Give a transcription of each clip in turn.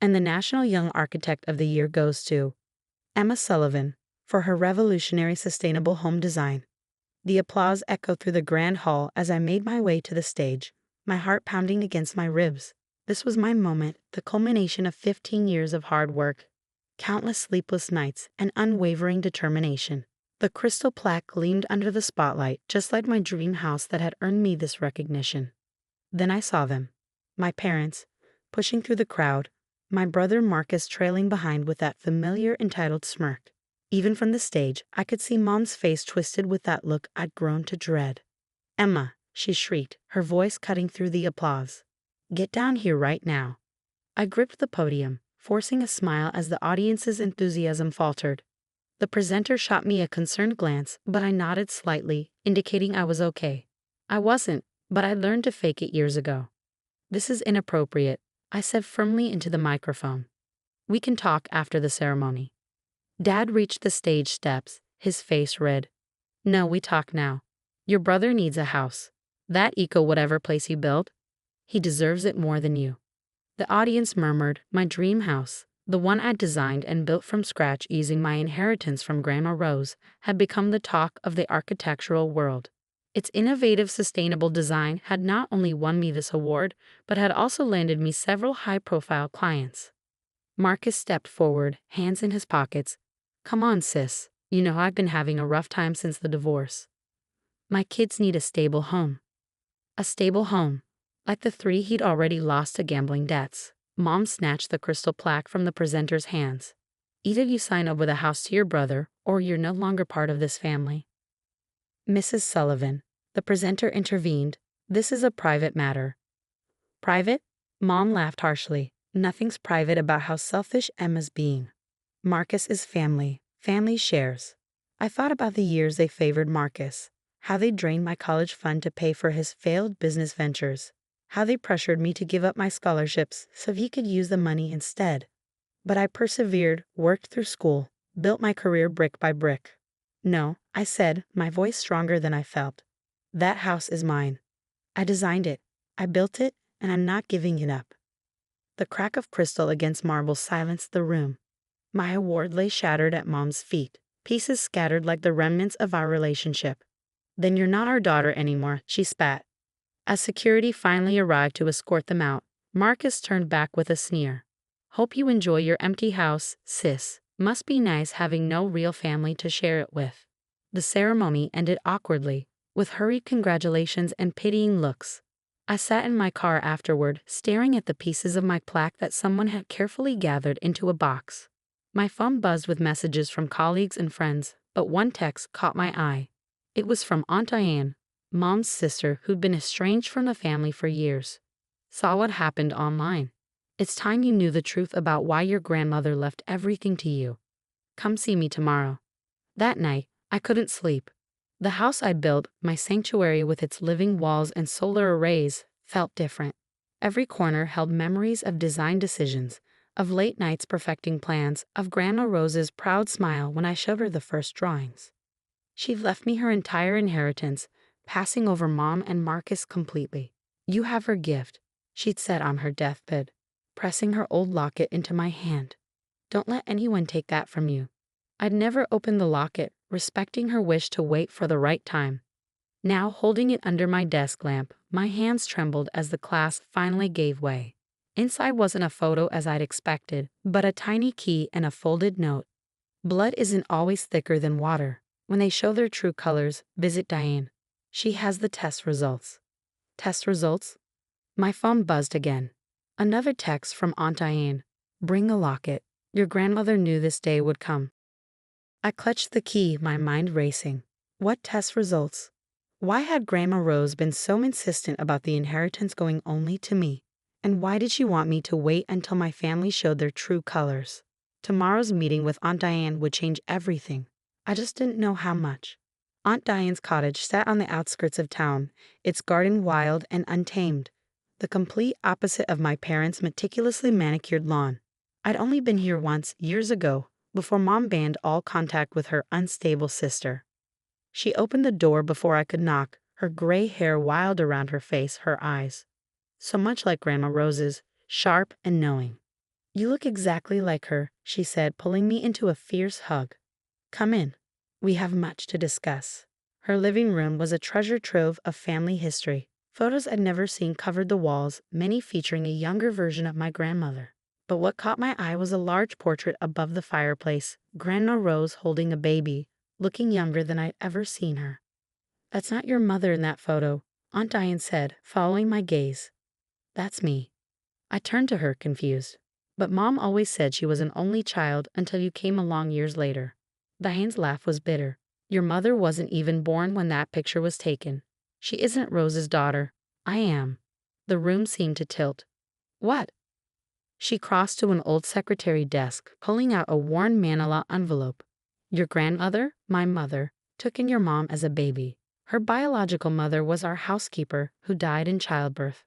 And the National Young Architect of the Year goes to Emma Sullivan for her revolutionary sustainable home design. The applause echoed through the grand hall as I made my way to the stage, my heart pounding against my ribs. This was my moment, the culmination of 15 years of hard work, countless sleepless nights, and unwavering determination. The crystal plaque gleamed under the spotlight, just like my dream house that had earned me this recognition. Then I saw them, my parents, pushing through the crowd, my brother Marcus trailing behind with that familiar entitled smirk. Even from the stage, I could see Mom's face twisted with that look I'd grown to dread. "Emma," she shrieked, her voice cutting through the applause. "Get down here right now." I gripped the podium, forcing a smile as the audience's enthusiasm faltered. The presenter shot me a concerned glance, but I nodded slightly, indicating I was okay. I wasn't, but I learned to fake it years ago. "This is inappropriate," I said firmly into the microphone. "We can talk after the ceremony." Dad reached the stage steps, his face red. "No, we talk now. Your brother needs a house. That whatever place he built, he deserves it more than you." The audience murmured, "My dream house, the one I designed and built from scratch using my inheritance from Grandma Rose, had become the talk of the architectural world. Its innovative, sustainable design had not only won me this award, but had also landed me several high-profile clients. Marcus stepped forward, hands in his pockets. "Come on, sis. You know I've been having a rough time since the divorce. My kids need a stable home." A stable home. Like the 3 he'd already lost to gambling debts. Mom snatched the crystal plaque from the presenter's hands. "Either you sign over the house to your brother, or you're no longer part of this family." "Mrs. Sullivan," the presenter intervened, "this is a private matter." "Private?" Mom laughed harshly. "Nothing's private about how selfish Emma's being. Marcus is family. Family shares." I thought about the years they favored Marcus, how they drained my college fund to pay for his failed business ventures, how they pressured me to give up my scholarships so he could use the money instead. But I persevered, worked through school, built my career brick by brick. "No," I said, my voice stronger than I felt. "That house is mine. I designed it, I built it, and I'm not giving it up." The crack of crystal against marble silenced the room. My award lay shattered at Mom's feet, pieces scattered like the remnants of our relationship. "Then you're not our daughter anymore," she spat. As security finally arrived to escort them out, Marcus turned back with a sneer. "Hope you enjoy your empty house, sis. Must be nice having no real family to share it with." The ceremony ended awkwardly, with hurried congratulations and pitying looks. I sat in my car afterward, staring at the pieces of my plaque that someone had carefully gathered into a box. My phone buzzed with messages from colleagues and friends, but one text caught my eye. It was from Aunt Diane, Mom's sister who'd been estranged from the family for years. "Saw what happened online. It's time you knew the truth about why your grandmother left everything to you. Come see me tomorrow." That night, I couldn't sleep. The house I built, my sanctuary with its living walls and solar arrays, felt different. Every corner held memories of design decisions, of late nights perfecting plans, of Grandma Rose's proud smile when I showed her the first drawings. She'd left me her entire inheritance, passing over Mom and Marcus completely. "You have her gift," she'd said on her deathbed, pressing her old locket into my hand. "Don't let anyone take that from you." I'd never opened the locket, respecting her wish to wait for the right time. Now, holding it under my desk lamp, my hands trembled as the clasp finally gave way. Inside wasn't a photo as I'd expected, but a tiny key and a folded note. "Blood isn't always thicker than water. When they show their true colors, visit Diane. She has the test results." Test results? My phone buzzed again. Another text from Aunt Diane. "Bring the locket. Your grandmother knew this day would come." I clutched the key, my mind racing. What test results? Why had Grandma Rose been so insistent about the inheritance going only to me? And why did she want me to wait until my family showed their true colors? Tomorrow's meeting with Aunt Diane would change everything. I just didn't know how much. Aunt Diane's cottage sat on the outskirts of town, its garden wild and untamed, the complete opposite of my parents' meticulously manicured lawn. I'd only been here once, years ago, before Mom banned all contact with her unstable sister. She opened the door before I could knock, her gray hair wild around her face, her eyes. So much like Grandma Rose's, sharp and knowing. You look exactly like her, she said, pulling me into a fierce hug. Come in. We have much to discuss. Her living room was a treasure trove of family history. Photos I'd never seen covered the walls, many featuring a younger version of my grandmother. But what caught my eye was a large portrait above the fireplace, Grandma Rose holding a baby, looking younger than I'd ever seen her. That's not your mother in that photo, Aunt Diane said, following my gaze. That's me. I turned to her, confused. But Mom always said she was an only child until you came along years later. Diane's laugh was bitter. Your mother wasn't even born when that picture was taken. She isn't Rose's daughter. I am. The room seemed to tilt. What? She crossed to an old secretary desk, pulling out a worn manila envelope. Your grandmother, my mother, took in your mom as a baby. Her biological mother was our housekeeper who died in childbirth.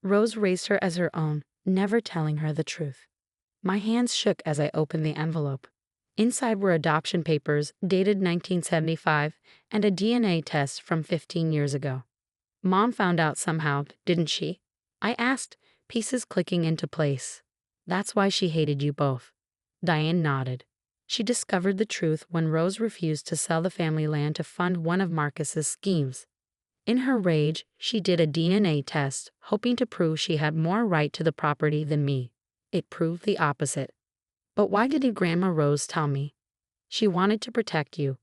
Rose raised her as her own, never telling her the truth. My hands shook as I opened the envelope. Inside were adoption papers dated 1975 and a DNA test from 15 years ago. Mom found out somehow, didn't she? I asked, pieces clicking into place. That's why she hated you both. Diane nodded. She discovered the truth when Rose refused to sell the family land to fund one of Marcus's schemes. In her rage, she did a DNA test, hoping to prove she had more right to the property than me. It proved the opposite. But why did Grandma Rose tell me? She wanted to protect you.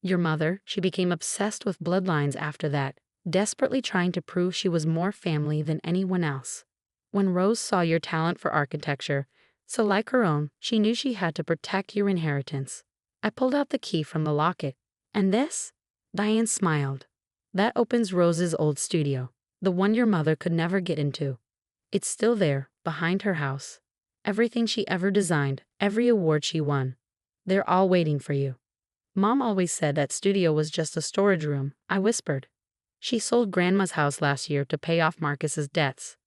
Your mother, she became obsessed with bloodlines after that, desperately trying to prove she was more family than anyone else. When Rose saw your talent for architecture, so like her own, she knew she had to protect your inheritance. I pulled out the key from the locket. And this? Diane smiled. That opens Rose's old studio, the one your mother could never get into. It's still there, behind her house. Everything she ever designed, every award she won. They're all waiting for you. Mom always said that studio was just a storage room, I whispered. She sold Grandma's house last year to pay off Marcus's debts.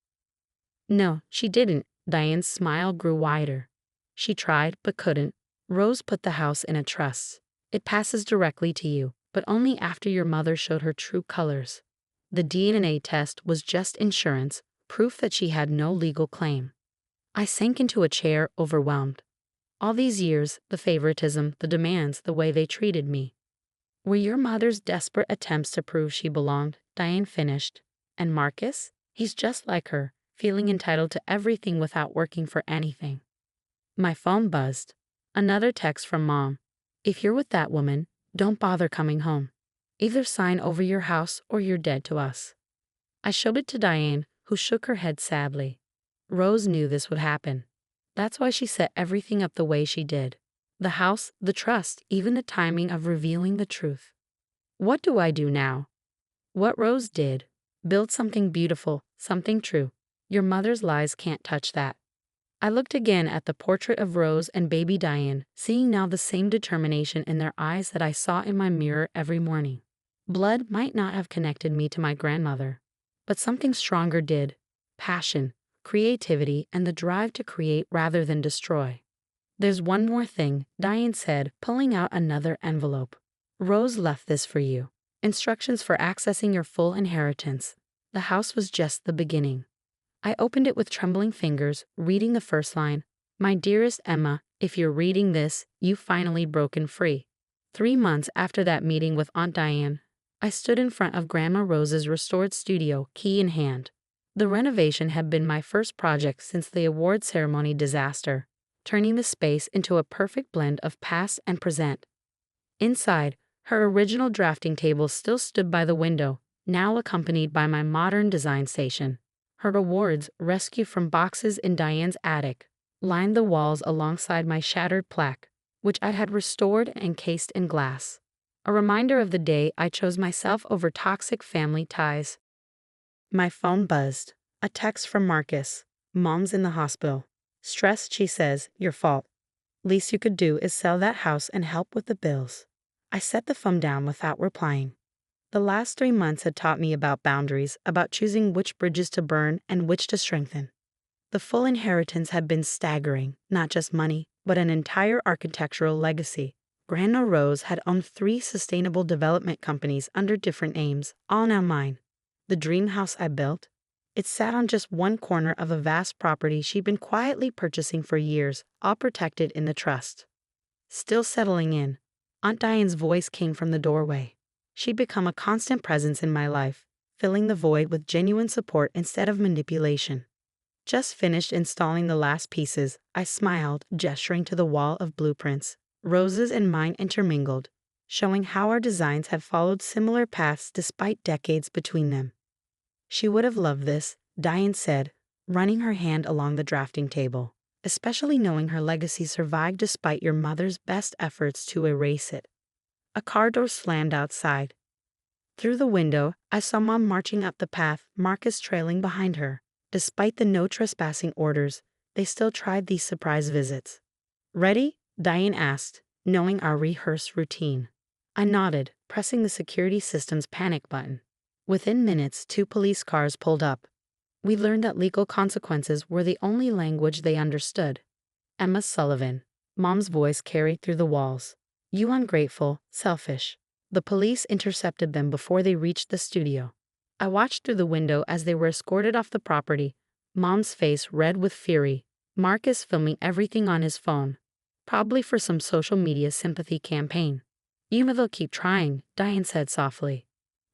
No, she didn't. Diane's smile grew wider. She tried, but couldn't. Rose put the house in a trust. It passes directly to you, but only after your mother showed her true colors. The DNA test was just insurance, proof that she had no legal claim. I sank into a chair, overwhelmed. All these years, the favoritism, the demands, the way they treated me. Were your mother's desperate attempts to prove she belonged, Diane finished. And Marcus? He's just like her, feeling entitled to everything without working for anything. My phone buzzed. Another text from Mom. If you're with that woman, don't bother coming home. Either sign over your house or you're dead to us. I showed it to Diane, who shook her head sadly. Rose knew this would happen. That's why she set everything up the way she did. The house, the trust, even the timing of revealing the truth. What do I do now? What Rose did. Build something beautiful, something true. Your mother's lies can't touch that. I looked again at the portrait of Rose and baby Diane, seeing now the same determination in their eyes that I saw in my mirror every morning. Blood might not have connected me to my grandmother, but something stronger did. Passion, creativity, and the drive to create rather than destroy. There's one more thing, Diane said, pulling out another envelope. Rose left this for you. Instructions for accessing your full inheritance. The house was just the beginning. I opened it with trembling fingers, reading the first line. My dearest Emma, if you're reading this, you've finally broken free. 3 months after that meeting with Aunt Diane, I stood in front of Grandma Rose's restored studio, key in hand. The renovation had been my first project since the award ceremony disaster, turning the space into a perfect blend of past and present. Inside, her original drafting table still stood by the window, now accompanied by my modern design station. Her awards, rescued from boxes in Diane's attic, lined the walls alongside my shattered plaque, which I had restored and encased in glass. A reminder of the day I chose myself over toxic family ties. My phone buzzed. A text from Marcus. Mom's in the hospital. Stressed, she says, your fault. Least you could do is sell that house and help with the bills. I set the phone down without replying. The last 3 months had taught me about boundaries, about choosing which bridges to burn and which to strengthen. The full inheritance had been staggering, not just money, but an entire architectural legacy. Grandma Rose had owned 3 sustainable development companies under different names, all now mine. The dream house I built, It sat on just one corner of a vast property she'd been quietly purchasing for years, all protected in the trust. Still settling in, Aunt Diane's voice came from the doorway. She'd become a constant presence in my life, filling the void with genuine support instead of manipulation. Just finished installing the last pieces, I smiled, gesturing to the wall of blueprints. Rose's and mine intermingled, showing how our designs had followed similar paths despite decades between them. She would have loved this, Diane said, running her hand along the drafting table, especially knowing her legacy survived despite your mother's best efforts to erase it. A car door slammed outside. Through the window, I saw Mom marching up the path, Marcus trailing behind her. Despite the no trespassing orders, they still tried these surprise visits. "Ready?" Diane asked, knowing our rehearsed routine. I nodded, pressing the security system's panic button. Within minutes, 2 police cars pulled up. We learned that legal consequences were the only language they understood. Emma Sullivan. Mom's voice carried through the walls. "You ungrateful, selfish." The police intercepted them before they reached the studio. I watched through the window as they were escorted off the property, Mom's face red with fury, Marcus filming everything on his phone, probably for some social media sympathy campaign. "They'll keep trying," Diane said softly.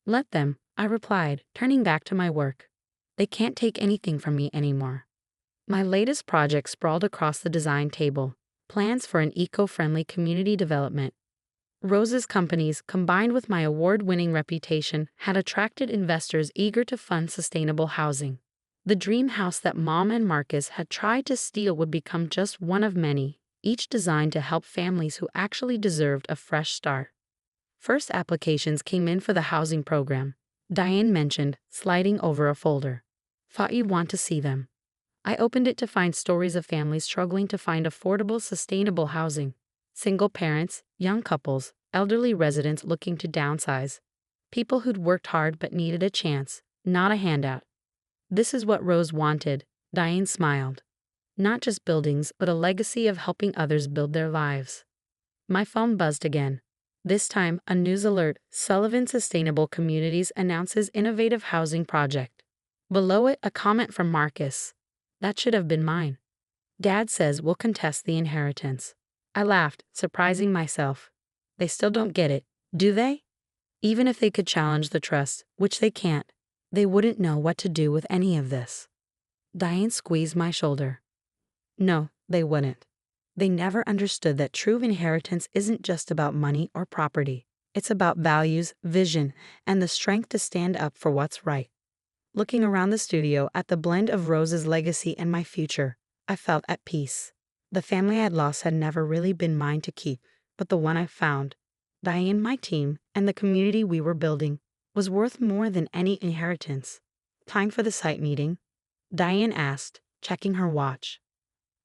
"Let them," I replied, turning back to my work. "They can't take anything from me anymore." My latest project sprawled across the design table, plans for an eco-friendly community development. Rose's companies, combined with my award-winning reputation, had attracted investors eager to fund sustainable housing. The dream house that Mom and Marcus had tried to steal would become just one of many, each designed to help families who actually deserved a fresh start. First applications came in for the housing program, Diane mentioned, sliding over a folder. "Thought you'd want to see them." I opened it to find stories of families struggling to find affordable, sustainable housing. Single parents, young couples, elderly residents looking to downsize. People who'd worked hard but needed a chance, not a handout. "This is what Rose wanted," Diane smiled. "Not just buildings, but a legacy of helping others build their lives." My phone buzzed again. This time, a news alert: Sullivan Sustainable Communities announces innovative housing project. Below it, a comment from Marcus. "That should have been mine. Dad says we'll contest the inheritance." I laughed, surprising myself. They still don't get it, do they? Even if they could challenge the trust, which they can't, they wouldn't know what to do with any of this. Diane squeezed my shoulder. "No, they wouldn't. They never understood that true inheritance isn't just about money or property. It's about values, vision, and the strength to stand up for what's right." Looking around the studio at the blend of Rose's legacy and my future, I felt at peace. The family I'd lost had never really been mine to keep, but the one I found, Diane, my team, and the community we were building, was worth more than any inheritance. "Time for the site meeting?" Diane asked, checking her watch.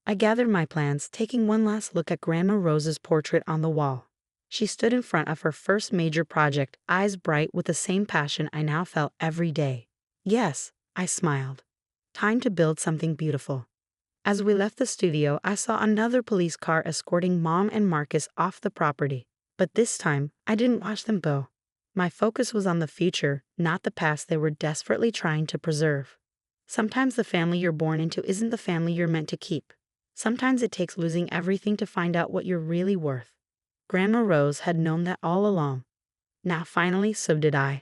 I gathered my plans, taking one last look at Grandma Rose's portrait on the wall. She stood in front of her first major project, eyes bright with the same passion I now felt every day. "Yes," I smiled. "Time to build something beautiful." As we left the studio, I saw another police car escorting Mom and Marcus off the property. But this time, I didn't watch them go. My focus was on the future, not the past they were desperately trying to preserve. Sometimes the family you're born into isn't the family you're meant to keep. Sometimes it takes losing everything to find out what you're really worth. Grandma Rose had known that all along. Now finally, so did I.